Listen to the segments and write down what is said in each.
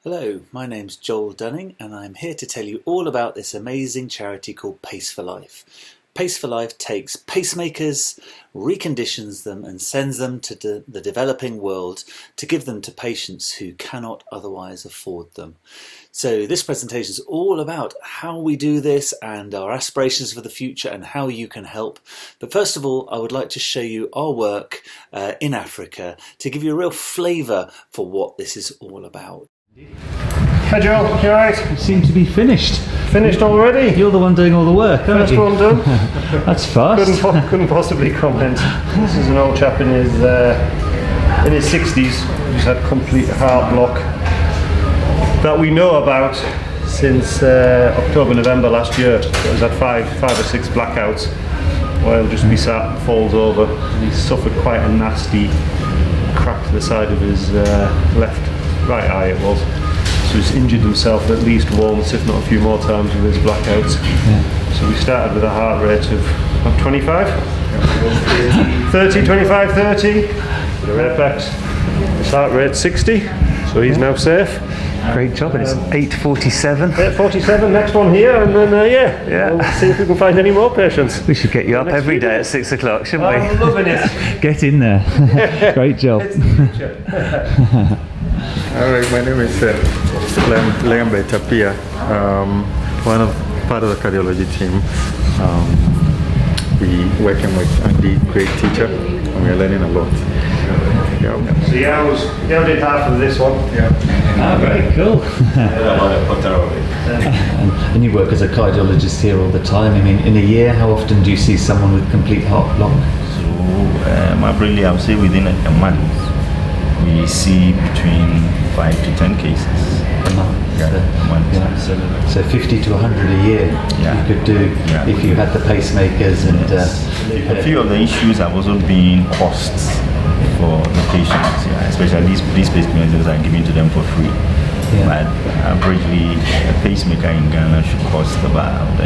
Hello, my name's Joel Dunning and I'm here to tell you all about this amazing charity called Pace4life. Pace4life takes pacemakers, reconditions them and sends them to the developing world to give them to patients who cannot otherwise afford them. So this presentation is all about how we do this and our aspirations for the future and how you can help. But first of all, I would like to show you our work in Africa to give you a real flavour for what this is all about. Hi Joel, you alright? You seem to be finished. Finished already? You're the one doing all the work, aren't you? First one done. That's fast. Couldn't possibly comment. This is an old chap in his 60s who's had complete heart block that we know about since October, November last year. So he's had five or six blackouts where he'll just be sat, falls over, and he's suffered quite a nasty crack to the side of his right eye it was. So he's injured himself at least once, if not a few more times with his blackouts. Yeah. So we started with a heart rate of 25? 30, 25, 30. Perfect. His heart rate 60, so he's now safe. Great job, and it's 8:47. 8:47, next one here, and then we'll see if we can find any more patients. We should get you up every day at 6 o'clock, shouldn't we? I'm loving it. Get in there. Great job. Alright, my name is Lembe Tapia, part of the cardiology team. We working with Andy, great teacher, and we are learning a lot. So you did half of this one. Yeah. Ah, very cool. And you work as a cardiologist here all the time. I mean, in a year, how often do you see someone with complete heart block? So, averagely, I would say within a month, we see between 5 to 10 cases. A month. So 50 to 100 a year you could do if you had the pacemakers and a few of the issues have also been costs for the patients, especially these pacemakers are given to them for free. But averagely a pacemaker in Ghana should cost about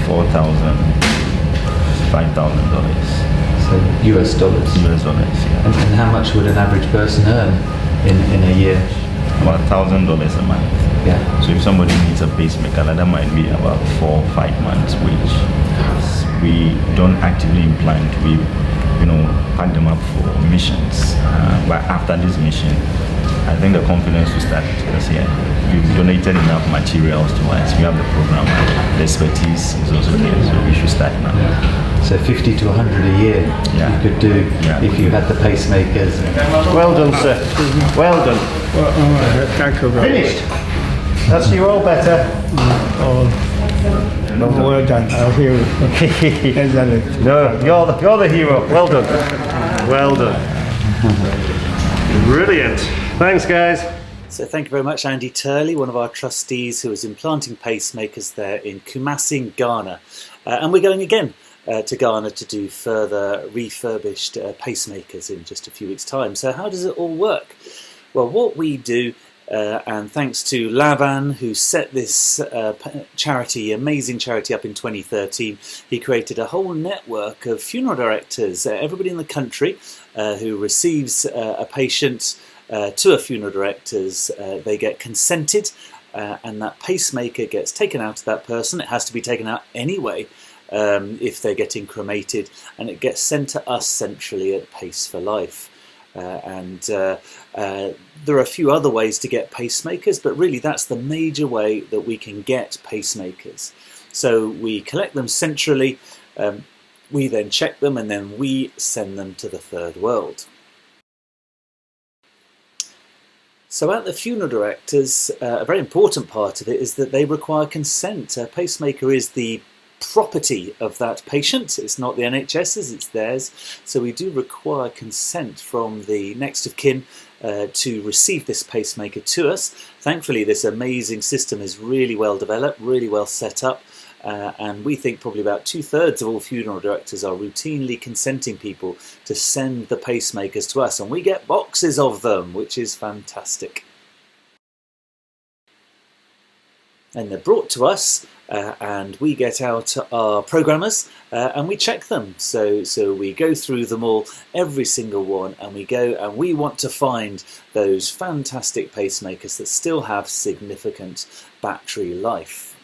$4,000, $5,000. So US dollars. US dollars, yeah. And how much would an average person earn in a year? About $1,000 a month. Yeah. So if somebody needs a pacemaker, that might be about 4 or 5 months wage. We don't actively implant. We, pack them up for missions. But after this mission, I think the confidence will start because we've donated enough materials to us. We have the program, the expertise is also there, so we should start now. So 50 to 100 a year you could do if you had the pacemakers. Well done, sir. Well done. Thank you very much. Finished. That's you all better. Well done. I'll hear you. No, you're the hero. Well done. Well done. Brilliant. Thanks, guys. So thank you very much, Andy Turley, one of our trustees who is implanting pacemakers there in Kumasi, in Ghana. And we're going again to Ghana to do further refurbished pacemakers in just a few weeks' time. So how does it all work? Well, what we do, and thanks to Lavan, who set this amazing charity up in 2013, he created a whole network of funeral directors, everybody in the country who receives a patient to a funeral directors. They get consented and that pacemaker gets taken out of that person. It has to be taken out anyway if they're getting cremated, and it gets sent to us centrally at Pace4life. There are a few other ways to get pacemakers, but really that's the major way that we can get pacemakers. So we collect them centrally, we then check them, and then we send them to the third world. So at the funeral directors, a very important part of it is that they require consent. A pacemaker is the property of that patient. It's not the NHS's, it's theirs. So we do require consent from the next of kin to receive this pacemaker to us. Thankfully, this amazing system is really well developed, really well set up. And we think probably about 2/3 of all funeral directors are routinely consenting people to send the pacemakers to us, and we get boxes of them, which is fantastic. and they're brought to us, and we get out our programmers and we check them. So we go through them all, every single one, and we want to find those fantastic pacemakers that still have significant battery life.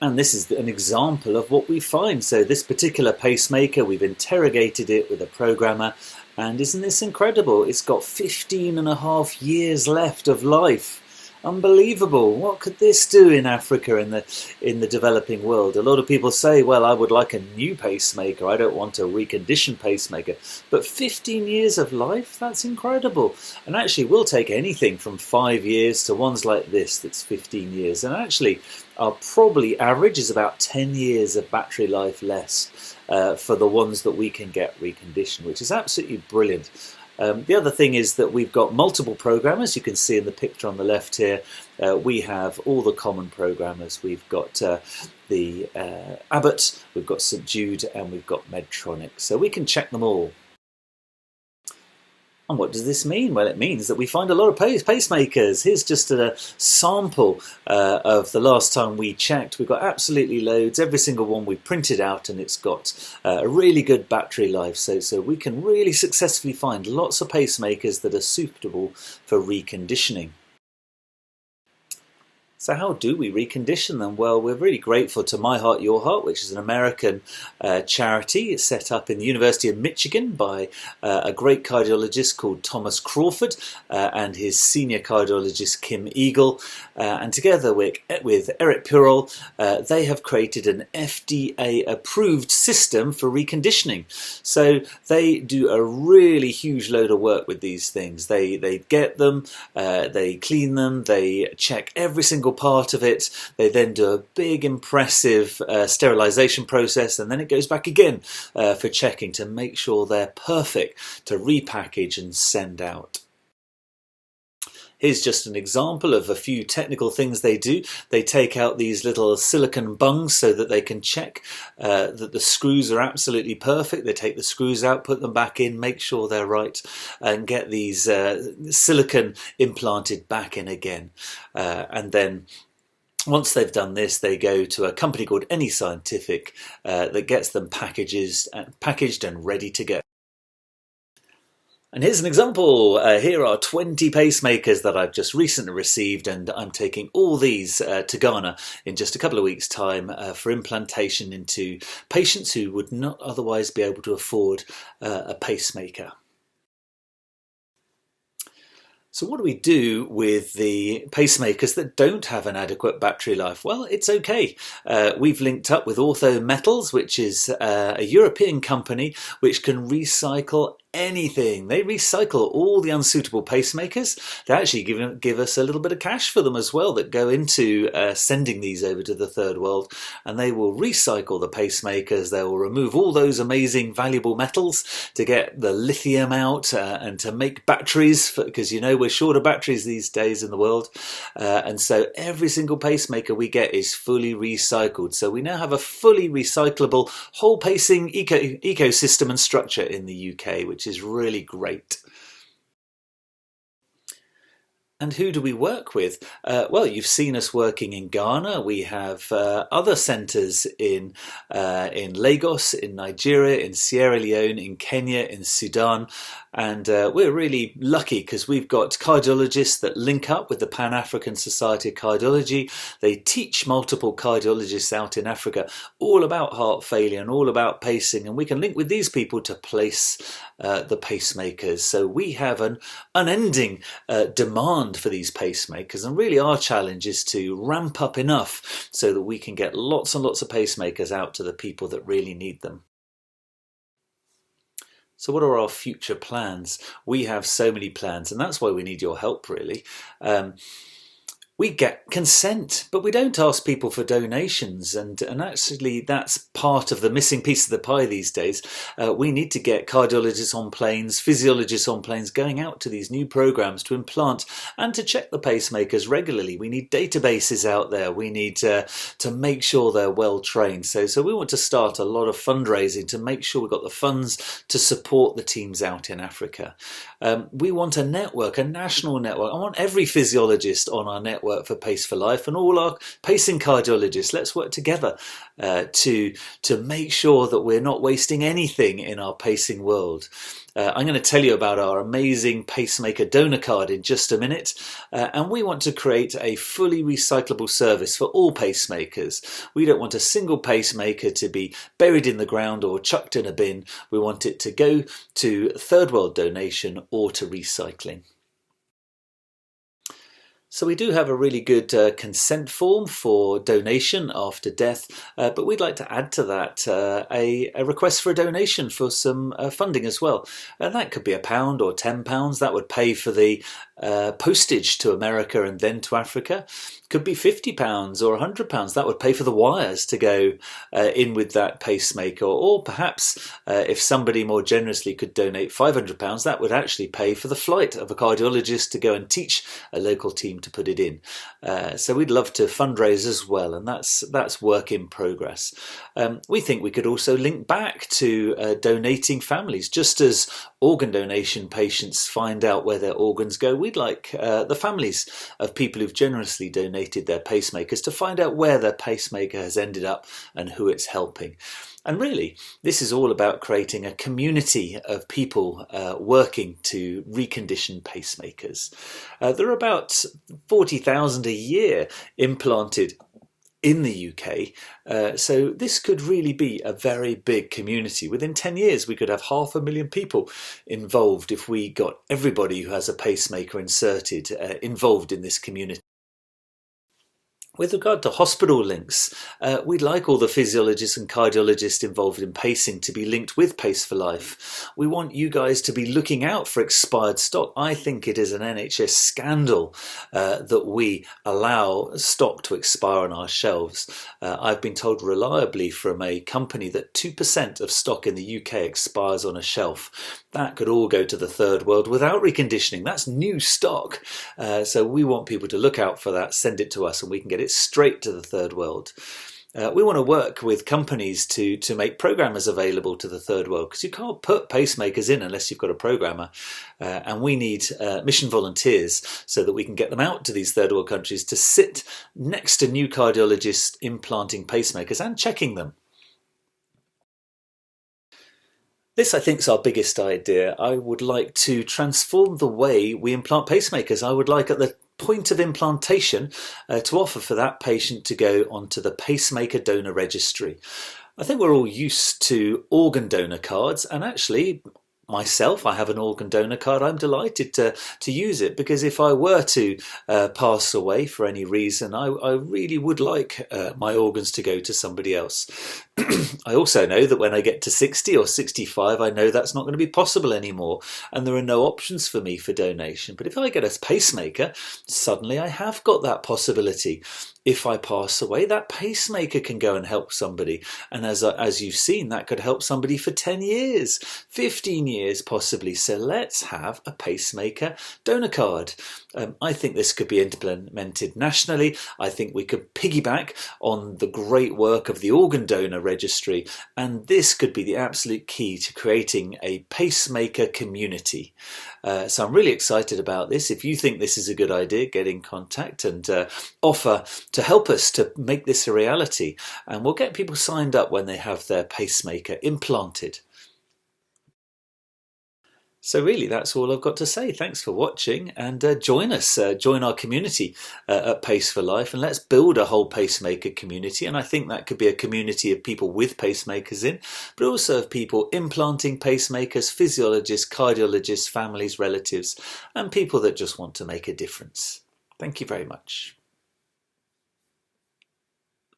And this is an example of what we find. So this particular pacemaker, we've interrogated it with a programmer, and isn't this incredible? It's got 15.5 years left of life. Unbelievable. What could this do in Africa, in the developing world? A lot of people say, well, I would like a new pacemaker. I don't want a reconditioned pacemaker. But 15 years of life? That's incredible. And actually, we'll take anything from 5 years to ones like this that's 15 years. And actually, our probably average is about 10 years of battery life less for the ones that we can get reconditioned, which is absolutely brilliant. The other thing is that we've got multiple programmers. You can see in the picture on the left here, we have all the common programmers. We've got the Abbott, we've got St Jude, and we've got Medtronic. So we can check them all. And what does this mean? Well, it means that we find a lot of pacemakers. Here's just a sample of the last time we checked. We've got absolutely loads. Every single one we printed out, and it's got a really good battery life. So we can really successfully find lots of pacemakers that are suitable for reconditioning. So how do we recondition them? Well, we're really grateful to My Heart, Your Heart, which is an American charity. It's set up in the University of Michigan by a great cardiologist called Thomas Crawford and his senior cardiologist Kim Eagle. And together with Eric Purell, they have created an FDA-approved system for reconditioning. So they do a really huge load of work with these things. They get them, they clean them, they check every single part of it. They then do a big impressive sterilization process, and then it goes back again for checking to make sure they're perfect to repackage and send out. Here's just an example of a few technical things they do. They take out these little silicon bungs so that they can check that the screws are absolutely perfect. They take the screws out, put them back in, make sure they're right, and get these silicon implanted back in again. And then once they've done this, they go to a company called Any Scientific that gets them packaged and ready to go. And here's an example. Here are 20 pacemakers that I've just recently received, and I'm taking all these to Ghana in just a couple of weeks' time for implantation into patients who would not otherwise be able to afford a pacemaker. So what do we do with the pacemakers that don't have an adequate battery life? Well, it's okay. We've linked up with Ortho Metals, which is a European company which can recycle anything. They recycle all the unsuitable pacemakers. They actually give us a little bit of cash for them as well that go into sending these over to the third world, and they will recycle the pacemakers. They will remove all those amazing valuable metals to get the lithium out and to make batteries, because you know we're short of batteries these days in the world, and so every single pacemaker we get is fully recycled. So we now have a fully recyclable whole pacing ecosystem and structure in the UK, which is really great. And who do we work with? Well, you've seen us working in Ghana. We have other centres in Lagos, in Nigeria, in Sierra Leone, in Kenya, in Sudan. And we're really lucky because we've got cardiologists that link up with the Pan-African Society of Cardiology. They teach multiple cardiologists out in Africa all about heart failure and all about pacing. And we can link with these people to place the pacemakers. So we have an unending demand for these pacemakers. And really our challenge is to ramp up enough so that we can get lots and lots of pacemakers out to the people that really need them. So what are our future plans? We have so many plans, and that's why we need your help, really. We get consent, but we don't ask people for donations, and actually that's part of the missing piece of the pie these days. We need to get cardiologists on planes, physiologists on planes, going out to these new programs to implant and to check the pacemakers regularly. We need databases out there. We need to make sure they're well trained. So we want to start a lot of fundraising to make sure we've got the funds to support the teams out in Africa. We want a network, a national network. I want every physiologist on our network for Pace4life, and all our pacing cardiologists. Let's work together to make sure that we're not wasting anything in our pacing world. I'm going to tell you about our amazing Pacemaker Donor Card in just a minute, and we want to create a fully recyclable service for all pacemakers. We don't want a single pacemaker to be buried in the ground or chucked in a bin. We want it to go to third world donation or to recycling. So we do have a really good consent form for donation after death, but we'd like to add to that a request for a donation for some funding as well. And that could be £1 or £10. That would pay for the postage to America and then to Africa. Could be £50 or £100. That would pay for the wires to go in with that pacemaker. Or perhaps if somebody more generously could donate £500, that would actually pay for the flight of a cardiologist to go and teach a local team to put it in. So we'd love to fundraise as well, and that's work in progress. We think we could also link back to donating families. Just as organ donation patients find out where their organs go, we'd like the families of people who've generously donated their pacemakers to find out where their pacemaker has ended up and who it's helping. And really, this is all about creating a community of people working to recondition pacemakers. There are about 40,000 a year implanted in the UK, so this could really be a very big community. Within 10 years we could have 500,000 people involved if we got everybody who has a pacemaker inserted involved in this community. With regard to hospital links, we'd like all the physiologists and cardiologists involved in pacing to be linked with Pace4life. We want you guys to be looking out for expired stock. I think it is an NHS scandal that we allow stock to expire on our shelves. I've been told reliably from a company that 2% of stock in the UK expires on a shelf. That could all go to the third world without reconditioning. That's new stock. So we want people to look out for that, send it to us, and we can get it straight to the third world. We want to work with companies to make programmers available to the third world, because you can't put pacemakers in unless you've got a programmer, and we need mission volunteers so that we can get them out to these third world countries to sit next to new cardiologists implanting pacemakers and checking them. This, I think, is our biggest idea. I would like to transform the way we implant pacemakers. I would like at the point of implantation to offer for that patient to go onto the Pacemaker Donor Registry. I think we're all used to organ donor cards, and actually myself, I have an organ donor card. I'm delighted to use it, because if I were to pass away for any reason, I really would like my organs to go to somebody else. I also know that when I get to 60 or 65, I know that's not going to be possible anymore, and there are no options for me for donation. But if I get a pacemaker, suddenly I have got that possibility. If I pass away, that pacemaker can go and help somebody. And as you've seen, that could help somebody for 10 years, 15 years possibly. So let's have a pacemaker donor card. I think this could be implemented nationally. I think we could piggyback on the great work of the organ donor registry, and this could be the absolute key to creating a pacemaker community. So I'm really excited about this. If you think this is a good idea, get in contact and offer to help us to make this a reality, and we'll get people signed up when they have their pacemaker implanted. So really, that's all I've got to say. Thanks for watching, and join us, join our community at Pace4life, and let's build a whole pacemaker community. And I think that could be a community of people with pacemakers in, but also of people implanting pacemakers, physiologists, cardiologists, families, relatives, and people that just want to make a difference. Thank you very much.